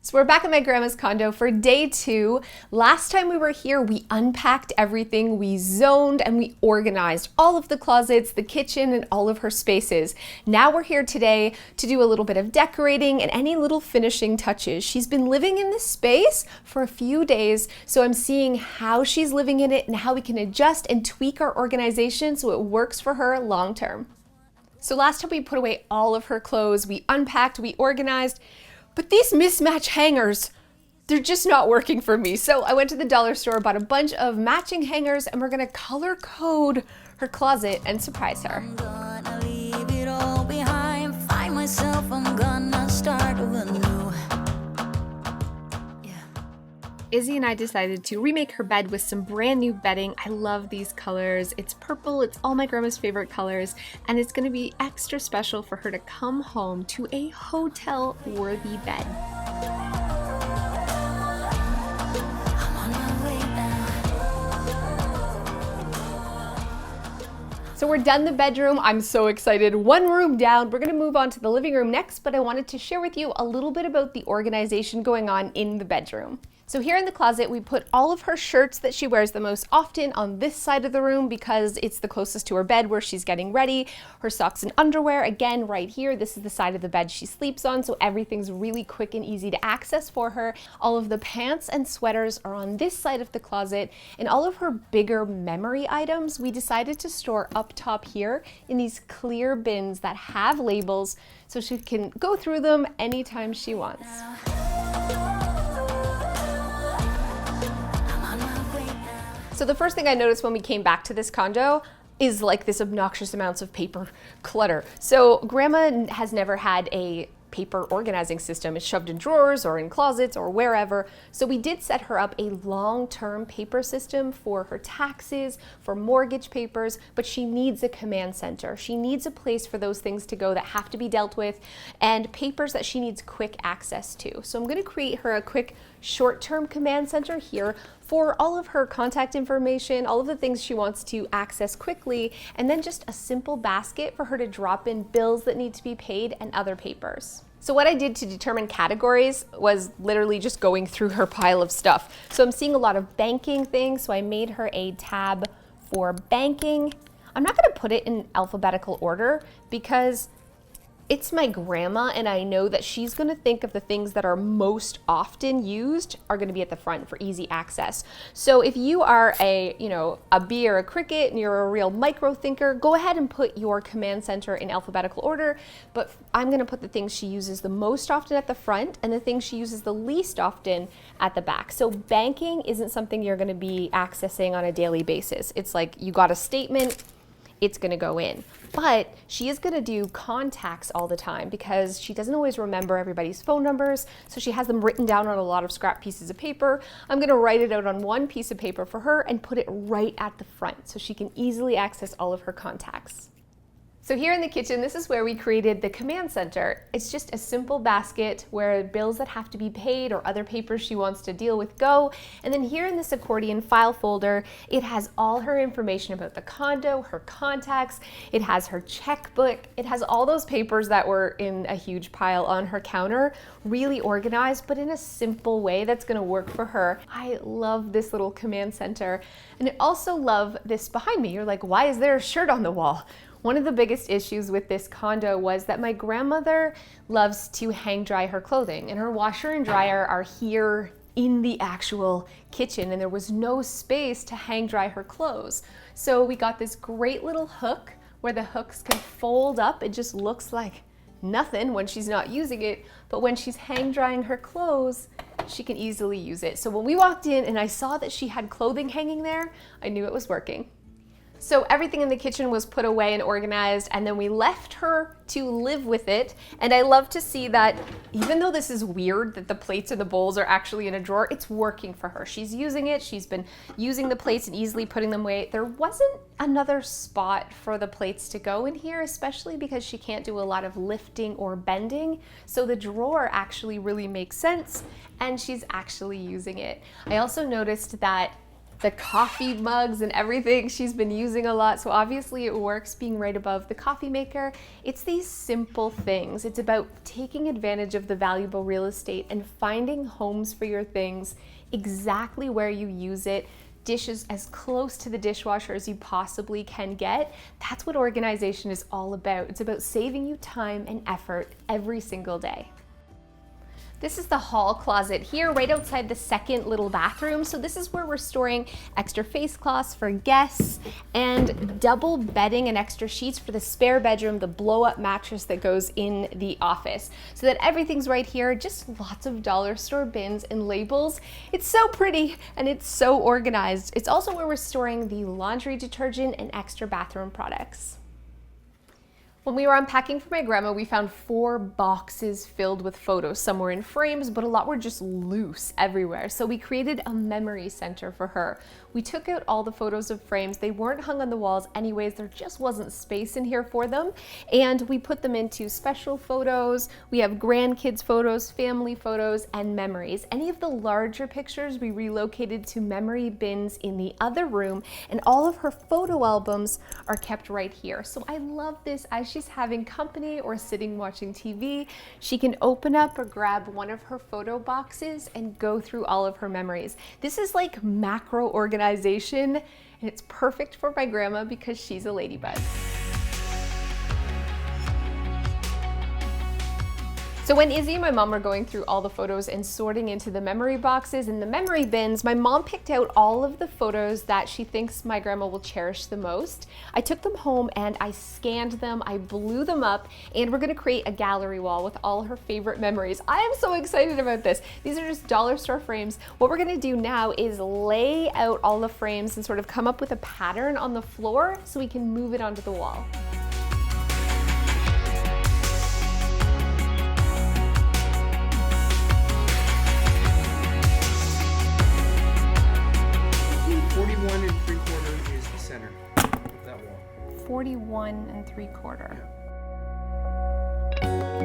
So we're back at my grandma's condo for day 2. Last time we were here, we unpacked everything, we zoned, and we organized all of the closets, the kitchen, and all of her spaces. Now we're here today to do a little bit of decorating and any little finishing touches. She's been living in this space for a few days, so I'm seeing how she's living in it and how we can adjust and tweak our organization so it works for her long term. So last time we put away all of her clothes, we unpacked, we organized, but these mismatch hangers, they're just not working for me. So I went to the dollar store, bought a bunch of matching hangers, and we're gonna color code her closet and surprise her. I'm gonna leave it all behind, find myself, I'm gonna start over new. Izzy and I decided to remake her bed with some brand new bedding. I love these colors. It's purple, it's all my grandma's favorite colors, and it's gonna be extra special for her to come home to a hotel-worthy bed. So we're done the bedroom. I'm so excited. One room down. We're gonna move on to the living room next, but I wanted to share with you a little bit about the organization going on in the bedroom. So here in the closet, we put all of her shirts that she wears the most often on this side of the room because it's the closest to her bed where she's getting ready. Her socks and underwear, again, right here. This is the side of the bed she sleeps on, so everything's really quick and easy to access for her. All of the pants and sweaters are on this side of the closet, and all of her bigger memory items, we decided to store up top here in these clear bins that have labels so she can go through them anytime she wants. So the first thing I noticed when we came back to this condo is like this obnoxious amounts of paper clutter. So grandma has never had a paper organizing system. It's shoved in drawers or in closets or wherever. So we did set her up a long-term paper system for her taxes, for mortgage papers, but she needs a command center. She needs a place for those things to go that have to be dealt with and papers that she needs quick access to. So I'm going to create her a quick short-term command center here for all of her contact information, all of the things she wants to access quickly, and then just a simple basket for her to drop in bills that need to be paid and other papers. So what I did to determine categories was literally just going through her pile of stuff. So I'm seeing a lot of banking things, so I made her a tab for banking. I'm not gonna put it in alphabetical order because it's my grandma, and I know that she's gonna think of the things that are most often used are gonna be at the front for easy access. So if you are a bee or a cricket and you're a real micro thinker, go ahead and put your command center in alphabetical order, but I'm gonna put the things she uses the most often at the front and the things she uses the least often at the back. So banking isn't something you're gonna be accessing on a daily basis. It's like you got a statement, it's gonna go in. But she is gonna do contacts all the time because she doesn't always remember everybody's phone numbers, so she has them written down on a lot of scrap pieces of paper. I'm gonna write it out on one piece of paper for her and put it right at the front so she can easily access all of her contacts. So here in the kitchen, this is where we created the command center. It's just a simple basket where bills that have to be paid or other papers she wants to deal with go. And then here in this accordion file folder, it has all her information about the condo, her contacts, it has her checkbook, it has all those papers that were in a huge pile on her counter, really organized, but in a simple way that's gonna work for her. I love this little command center. And I also love this behind me. You're like, why is there a shirt on the wall? One of the biggest issues with this condo was that my grandmother loves to hang dry her clothing, and her washer and dryer are here in the actual kitchen, and there was no space to hang dry her clothes. So we got this great little hook where the hooks can fold up. It just looks like nothing when she's not using it, but when she's hang drying her clothes, she can easily use it. So when we walked in and I saw that she had clothing hanging there, I knew it was working. So everything in the kitchen was put away and organized, and then we left her to live with it. And I love to see that even though this is weird that the plates and the bowls are actually in a drawer, it's working for her. She's using it, she's been using the plates and easily putting them away. There wasn't another spot for the plates to go in here, especially because she can't do a lot of lifting or bending. So the drawer actually really makes sense, and she's actually using it. I also noticed that the coffee mugs and everything she's been using a lot. So obviously it works being right above the coffee maker. It's these simple things. It's about taking advantage of the valuable real estate and finding homes for your things exactly where you use it. Dishes as close to the dishwasher as you possibly can get. That's what organization is all about. It's about saving you time and effort every single day. This is the hall closet here, right outside the second little bathroom. So this is where we're storing extra face cloths for guests and double bedding and extra sheets for the spare bedroom, the blow-up mattress that goes in the office. So that everything's right here, just lots of dollar store bins and labels. It's so pretty and it's so organized. It's also where we're storing the laundry detergent and extra bathroom products. When we were unpacking for my grandma, we found 4 boxes filled with photos. Some were in frames, but a lot were just loose everywhere. So we created a memory center for her. We took out all the photos of frames. They weren't hung on the walls anyways. There just wasn't space in here for them. And we put them into special photos. We have grandkids photos, family photos, and memories. Any of the larger pictures we relocated to memory bins in the other room, and all of her photo albums are kept right here. So I love this. As she's having company or sitting watching TV, she can open up or grab one of her photo boxes and go through all of her memories. This is like macro organization, and it's perfect for my grandma because she's a ladybug. So when Izzy and my mom were going through all the photos and sorting into the memory boxes and the memory bins, my mom picked out all of the photos that she thinks my grandma will cherish the most. I took them home and I scanned them, I blew them up, and we're gonna create a gallery wall with all her favorite memories. I am so excited about this. These are just dollar store frames. What we're gonna do now is lay out all the frames and sort of come up with a pattern on the floor so we can move it onto the wall. And 3/4 is the center of that wall. 41 3/4. Yeah.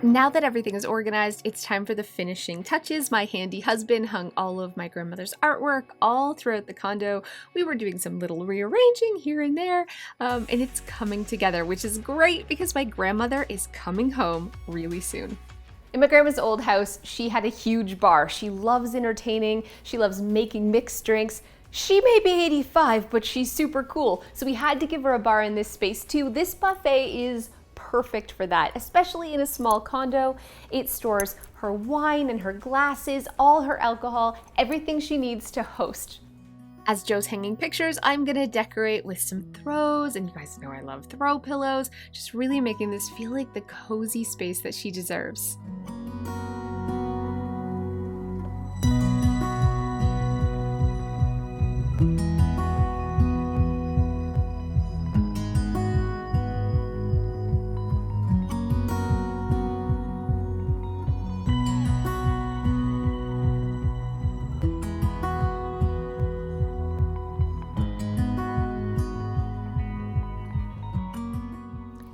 Now that everything is organized, it's time for the finishing touches. My handy husband hung all of my grandmother's artwork all throughout the condo. We were doing some little rearranging here and there, and it's coming together, which is great because my grandmother is coming home really soon. In my grandma's old house, she had a huge bar. She loves entertaining. She loves making mixed drinks. She may be 85, but she's super cool. So we had to give her a bar in this space too. This buffet is perfect for that, especially in a small condo. It stores her wine and her glasses, all her alcohol, everything she needs to host. As Joe's hanging pictures, I'm gonna decorate with some throws, and you guys know I love throw pillows, just really making this feel like the cozy space that she deserves.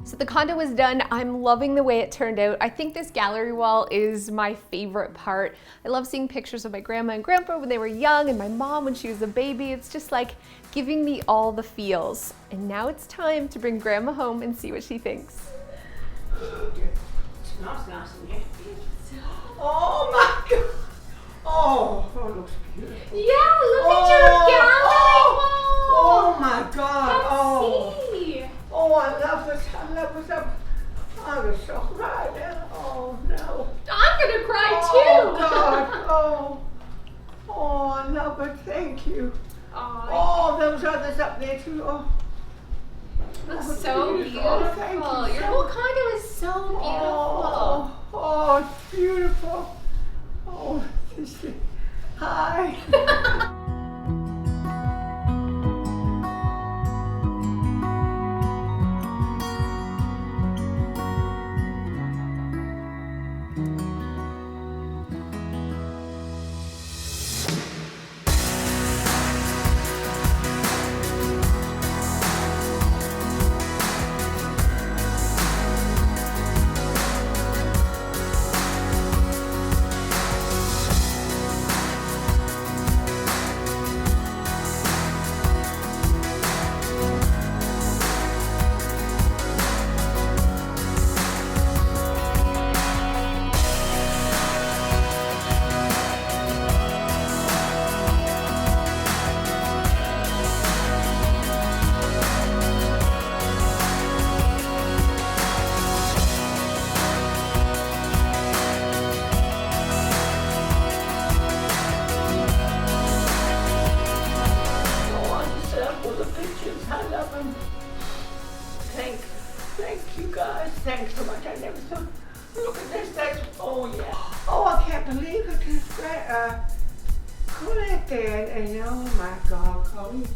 So the condo is done. I'm loving the way it turned out. I think this gallery wall is my favorite part. I love seeing pictures of my grandma and grandpa when they were young and my mom when she was a baby. It's just like giving me all the feels. And now it's time to bring grandma home and see what she thinks. It's nice in here. Oh my God! Oh, it looks beautiful. Yeah, look at your gallery wall! Oh my God! Come see! Oh, I love this. I love this. I was so crying. Oh no! I'm gonna cry Oh too! God! Oh, I love it. Thank you. Oh, those others up there too. Oh. Looks so beautiful. beautiful. Thank you Your so whole condo is so beautiful. Oh, it's beautiful. Oh, this is, hi. Thank you guys. Thanks so much. I never thought. Look at this. That's, oh yeah. Oh, I can't believe it. It's great. Colette there, and oh my God, Chloe.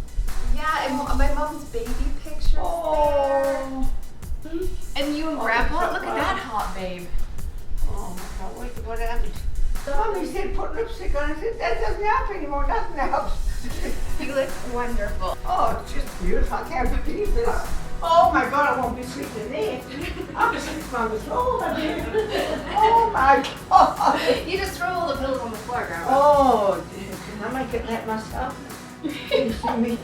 Yeah, and my mom's baby pictures there. Oh. And you and Grandpa, look at that hot babe. Oh my God, wait, what happened? Mommy said put lipstick on. I said, that doesn't help anymore. Nothing helps. You look wonderful. Oh, it's just beautiful. I can't believe this. Oh my God, I won't be sleeping there. I'm sleeping on the floor. Oh my God. You just throw all the pillows on the floor, Grandma. Oh, can I make it that myself? Can you see me?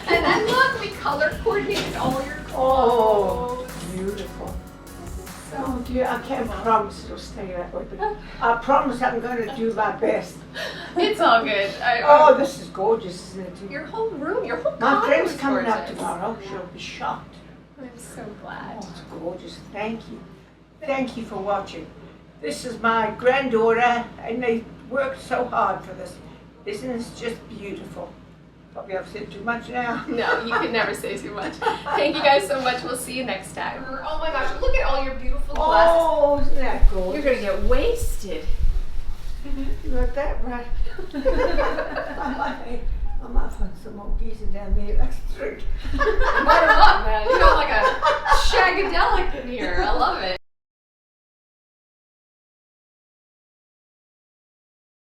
And then look, we color coordinated all your clothes. Oh, beautiful. Oh dear, I can't promise it'll stay that way, but I promise I'm going to do my best. It's all good. Oh, this is gorgeous, isn't it? Your whole room, your whole My condo friend's is coming up gorgeous. tomorrow. She'll be shocked. I'm so glad. Oh, it's gorgeous. Thank you. Thank you for watching. This is my granddaughter, and they worked so hard for this. Isn't this just beautiful? Probably I've said too much now. No, you could never say too much. Thank you guys so much. We'll see you next time. Oh my gosh, look at all your beautiful glasses. Oh, isn't that gorgeous? You're gonna get wasted. You got that right. I might find some more geezer down there. That's the truth. Light 'em up, man. You got like a shagadelic in here. I love it.